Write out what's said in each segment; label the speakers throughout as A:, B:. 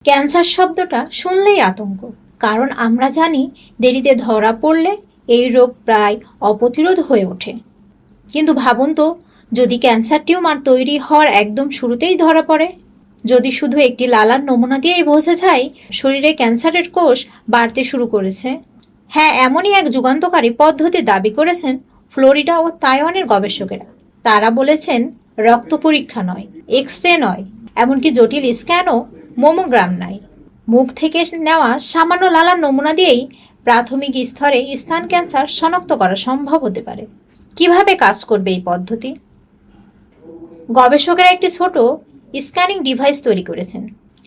A: Cancer শব্দটা শুনলেই আতঙ্ক, কারণ আমরা জানি দেরিতে ধরা পড়লে এই রোগ প্রায় অপ্রতিরোধ হয়ে ওঠে। কিন্তু ভাবুন তো, যদি ক্যান্সার টিউমার তৈরি হওয়ার একদম শুরুতেই ধরা পড়ে, যদি শুধু একটি লালার নমুনা দিয়েই বোঝা যায় শরীরে ক্যান্সারের কোষ বাড়তে শুরু করেছে। হ্যাঁ, এমনই এক যুগান্তকারী পদ্ধতি দাবি করেছেন ফ্লোরিডা ও তাইওয়ানের গবেষকেরা। তারা বলেছেন, রক্ত পরীক্ষা নয়, এক্স রে নয়, এমনকি জটিল স্ক্যানও, মোমোগ্রাম নাই, মুখ থেকে নেওয়া সামান্য লালার নমুনা দিয়েই প্রাথমিক স্তরে স্তন ক্যান্সার শনাক্ত করা সম্ভব হতে পারে। কিভাবে কাজ করবে এই পদ্ধতি? গবেষকেরা একটি ছোট স্ক্যানিং ডিভাইস তৈরি করেছেন।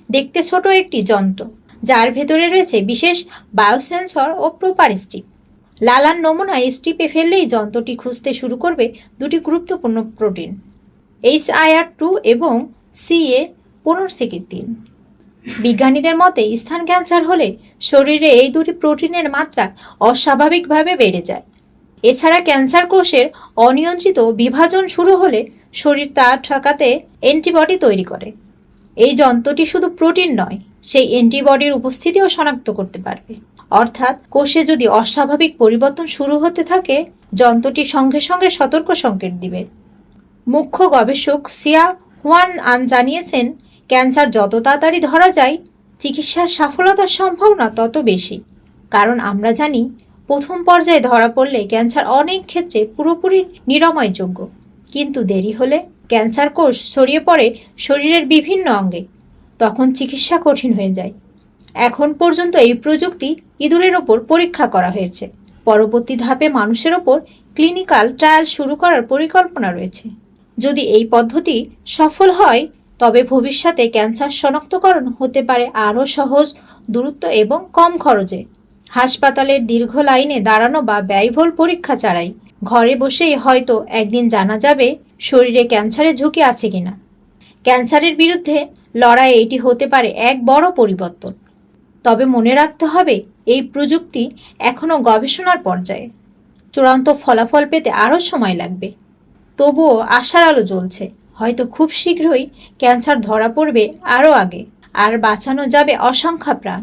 A: দেখতে ছোট একটি যন্ত্র, যার ভেতরে রয়েছে বিশেষ বায়োসেন্সর ও প্রপার স্টিপ। লালার নমুনা স্টিপে ফেললেই যন্ত্রটি খুঁজতে শুরু করবে দুটি গুরুত্বপূর্ণ প্রোটিন, HIR-2 এবং CA-15-3। বিজ্ঞানীদের মতে স্তন ক্যান্সার হলে শরীরে এই দুটি প্রোটিনের মাত্রা অস্বাভাবিকভাবে বেড়ে যায়। এছাড়া ক্যান্সার কোষের অনিয়ন্ত্রিত বিভাজন শুরু হলে শরীর তা ঠেকাতে অ্যান্টিবডি তৈরি করে। এই যন্ত্রটি শুধু প্রোটিন নয়, সেই অ্যান্টিবডির উপস্থিতিও শনাক্ত করতে পারবে। অর্থাৎ কোষে যদি অস্বাভাবিক পরিবর্তন শুরু হতে থাকে, যন্ত্রটি সঙ্গে সঙ্গে সতর্ক সংকেত দিবে। মুখ্য গবেষক সিয়া হুয়ান আন জানিয়েছেন, ক্যান্সার যত তাড়াতাড়ি ধরা যায়, চিকিৎসার সফলতার সম্ভাবনা তত বেশি। কারণ আমরা জানি, প্রথম পর্যায়ে ধরা পড়লে ক্যান্সার অনেক ক্ষেত্রে পুরোপুরি নিরাময়যোগ্য, কিন্তু দেরি হলে ক্যান্সার কোষ ছড়িয়ে পড়ে শরীরের বিভিন্ন অঙ্গে, তখন চিকিৎসা কঠিন হয়ে যায়। এখন পর্যন্ত এই প্রযুক্তি ইঁদুরের ওপর পরীক্ষা করা হয়েছে। পরবর্তী ধাপে মানুষের ওপর ক্লিনিক্যাল ট্রায়াল শুরু করার পরিকল্পনা রয়েছে। যদি এই পদ্ধতি সফল হয়, তবে ভবিষ্যতে ক্যান্সার শনাক্তকরণ হতে পারে আরও সহজ, দ্রুত এবং কম খরচে। হাসপাতালের দীর্ঘ লাইনে দাঁড়ানো বা ব্যয়বহুল পরীক্ষা ছাড়াই ঘরে বসেই হয়তো একদিন জানা যাবে শরীরে ক্যান্সারের ঝুঁকি আছে কিনা। ক্যান্সারের বিরুদ্ধে লড়াইয়ে এটি হতে পারে এক বড় পরিবর্তন। তবে মনে রাখতে হবে, এই প্রযুক্তি এখনও গবেষণার পর্যায়ে। চূড়ান্ত ফলাফল পেতে আরও সময় লাগবে। তবুও আশার আলো জ্বলছে, হয়তো খুব শীঘ্রই ক্যান্সার ধরা পড়বে আরও আগে, আর বাঁচানো যাবে অসংখ্য প্রাণ।